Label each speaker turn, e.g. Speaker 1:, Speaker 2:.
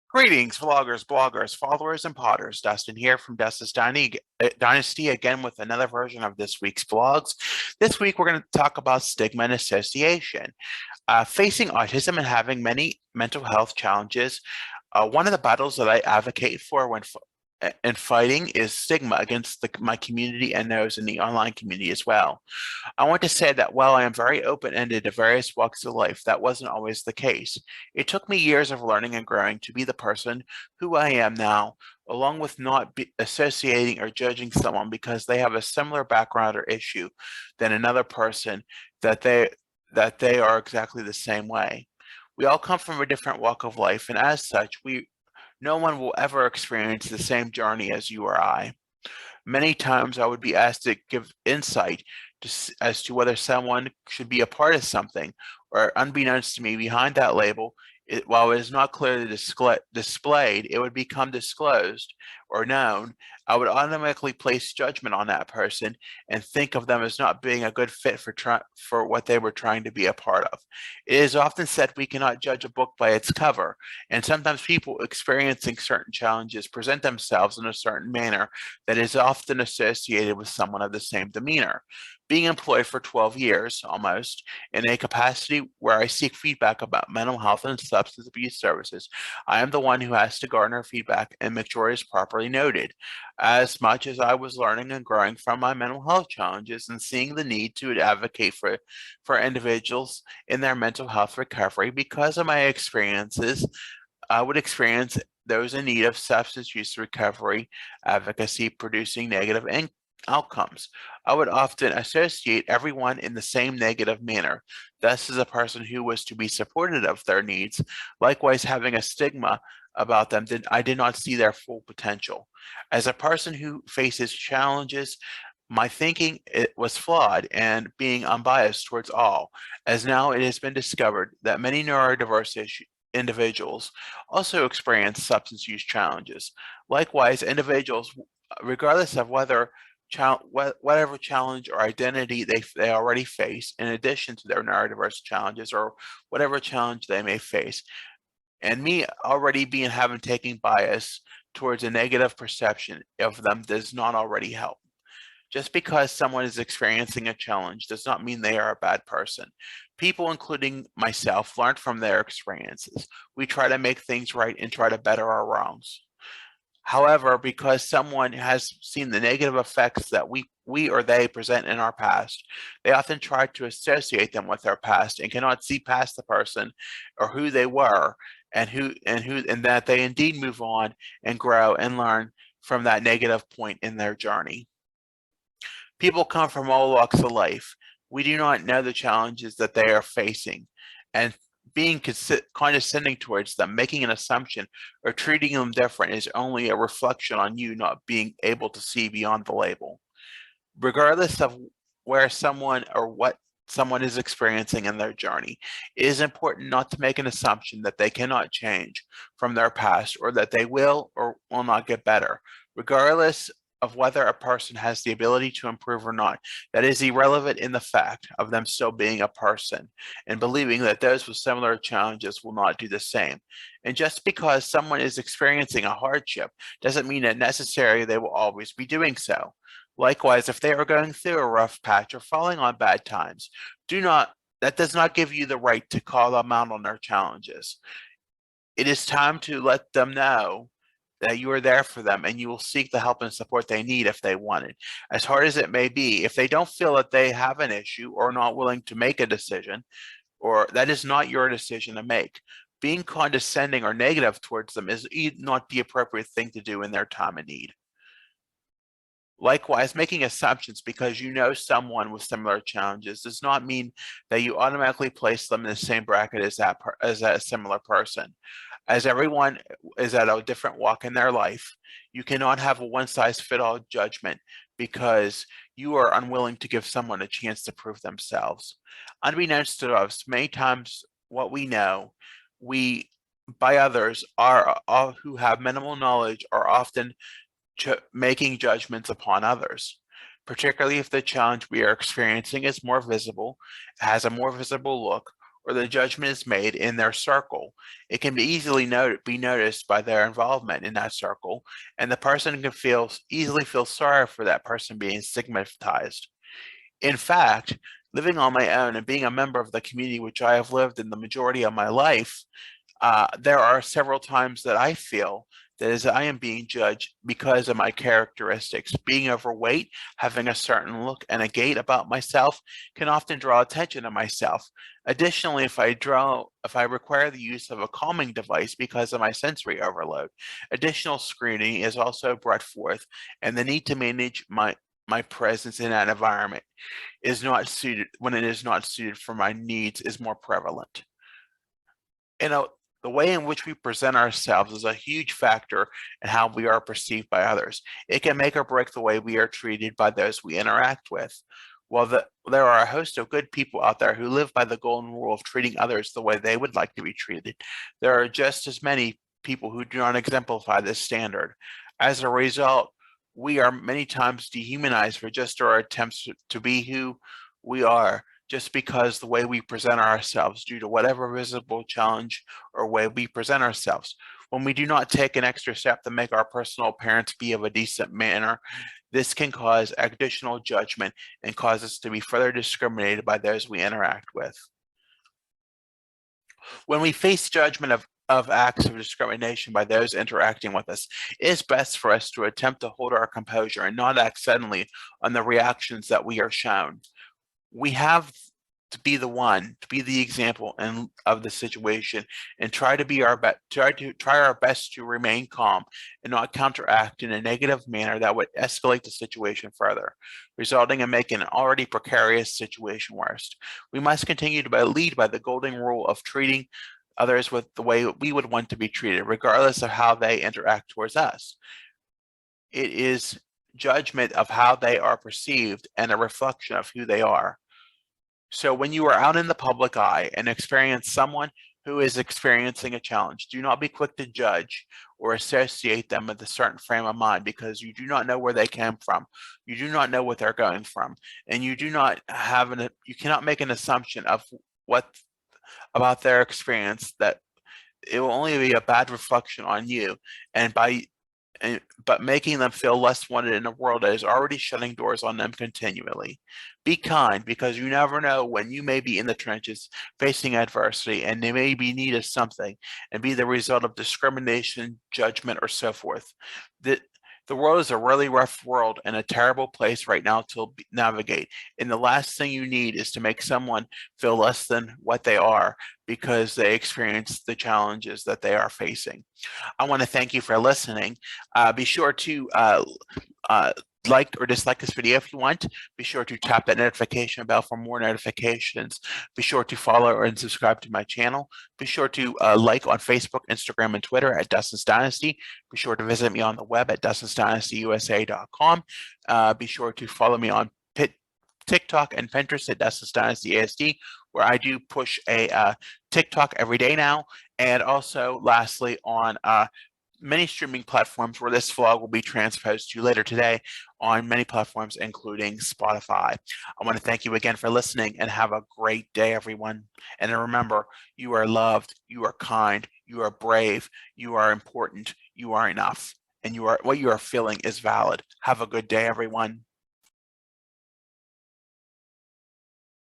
Speaker 1: Greetings, vloggers, bloggers, followers, and potters. Dustin here from Dustin's Dynasty again with another version of this week's vlogs. This week, we're going to talk about stigma and association. Facing autism and having many mental health challenges, one of the battles that I advocate for and fighting is stigma against my community and those in the online community as well. I want to say that while I am very open-ended to various walks of life, that wasn't always the case. It took me years of learning and growing to be the person who I am now, along with not associating or judging someone because they have a similar background or issue than another person that they are exactly the same way. We all come from a different walk of life, and as such, no one will ever experience the same journey as you or I. Many times I would be asked to give insight as to whether someone should be a part of something, or unbeknownst to me, behind that label, while it is not clearly displayed, it would become disclosed or known. I would automatically place judgment on that person and think of them as not being a good fit for what they were trying to be a part of. It is often said we cannot judge a book by its cover, and sometimes people experiencing certain challenges present themselves in a certain manner that is often associated with someone of the same demeanor. Being employed for 12 years almost in a capacity where I seek feedback about mental health and substance abuse services, I am the one who has to garner feedback and make sure it is properly noted. As much as I was learning and growing from my mental health challenges and seeing the need to advocate for individuals in their mental health recovery, because of my experiences, I would experience those in need of substance use recovery advocacy producing negative outcomes. I would often associate everyone in the same negative manner. Thus, as a person who was to be supported of their needs, likewise having a stigma about them, I did not see their full potential. As a person who faces challenges, my thinking was flawed and being unbiased towards all, as now it has been discovered that many neurodiverse individuals also experience substance use challenges. Likewise, individuals, regardless of whatever challenge or identity they already face, in addition to their neurodiverse challenges or whatever challenge they may face, and me already having taken bias towards a negative perception of them does not already help. Just because someone is experiencing a challenge does not mean they are a bad person. People, including myself, learn from their experiences. We try to make things right and try to better our wrongs. However, because someone has seen the negative effects that we or they present in our past, they often try to associate them with their past and cannot see past the person or who they were, and that they indeed move on and grow and learn from that negative point in their journey. People come from all walks of life. We do not know the challenges that they are facing, and being condescending towards them, making an assumption, or treating them different is only a reflection on you not being able to see beyond the label. Regardless of where someone or what someone is experiencing in their journey, it is important not to make an assumption that they cannot change from their past or that they will or will not get better. Regardless of whether a person has the ability to improve or not, that is irrelevant in the fact of them still being a person and believing that those with similar challenges will not do the same. And just because someone is experiencing a hardship doesn't mean that necessarily they will always be doing so. Likewise, if they are going through a rough patch or falling on bad times, that does not give you the right to call them out on their challenges. It is time to let them know that you are there for them and you will seek the help and support they need if they want it. As hard as it may be, if they don't feel that they have an issue or not willing to make a decision, or that is not your decision to make, being condescending or negative towards them is not the appropriate thing to do in their time of need. Likewise, making assumptions because you know someone with similar challenges does not mean that you automatically place them in the same bracket as a similar person. As everyone is at a different walk in their life, you cannot have a one-size-fits-all judgment because you are unwilling to give someone a chance to prove themselves. Unbeknownst to us, many times what we know, by others, who have minimal knowledge are often making judgments upon others, particularly if the challenge we are experiencing is more visible, has a more visible look, or the judgment is made in their circle. It can be easily be noticed by their involvement in that circle, and the person can easily feel sorry for that person being stigmatized. In fact, living on my own and being a member of the community which I have lived in the majority of my life, there are several times that I feel that as I am being judged because of my characteristics. Being overweight, having a certain look and a gait about myself can often draw attention to myself. Additionally, if I require the use of a calming device because of my sensory overload, additional scrutiny is also brought forth, and the need to manage my presence in that environment is not suited when it is not suited for my needs is more prevalent. You know, the way in which we present ourselves is a huge factor in how we are perceived by others. It can make or break the way we are treated by those we interact with. While there are a host of good people out there who live by the golden rule of treating others the way they would like to be treated, there are just as many people who do not exemplify this standard. As a result, we are many times dehumanized for just our attempts to be who we are, just because the way we present ourselves due to whatever visible challenge or way we present ourselves. When we do not take an extra step to make our personal appearance be of a decent manner, this can cause additional judgment and cause us to be further discriminated by those we interact with. When we face judgment of acts of discrimination by those interacting with us, it is best for us to attempt to hold our composure and not act suddenly on the reactions that we are shown. We have to be the one, to be the example of the situation, and try our best to remain calm and not counteract in a negative manner that would escalate the situation further, resulting in making an already precarious situation worse. We must continue to lead by the golden rule of treating others with the way we would want to be treated, regardless of how they interact towards us. It is judgment of how they are perceived and a reflection of who they are. So when you are out in the public eye and experience someone who is experiencing a challenge, do not be quick to judge or associate them with a certain frame of mind, because you do not know where they came from. You do not know what they're going from, and you cannot make an assumption of about their experience that it will only be a bad reflection on you, but making them feel less wanted in a world that is already shutting doors on them continually. Be kind, because you never know when you may be in the trenches facing adversity and they may be need of something and be the result of discrimination, judgment, or so forth. The world is a really rough world and a terrible place right now to navigate. And the last thing you need is to make someone feel less than what they are because they experience the challenges that they are facing. I want to thank you for listening. Be sure to like or dislike this video if you want. Be sure to tap that notification bell for more notifications. Be sure to follow and subscribe to my channel. Be sure to like on Facebook, Instagram, and Twitter at Dustin's Dynasty. Be sure to visit me on the web at dustinsdynastyusa.com. Be sure to follow me on TikTok and Pinterest at Dustin's Dynasty ASD, where I do push a TikTok every day now. And also, lastly, on many streaming platforms where this vlog will be transposed to later today on many platforms, including Spotify. I want to thank you again for listening and have a great day, everyone. And remember, you are loved, you are kind, you are brave, you are important, you are enough, and what you are feeling is valid. Have a good day, everyone.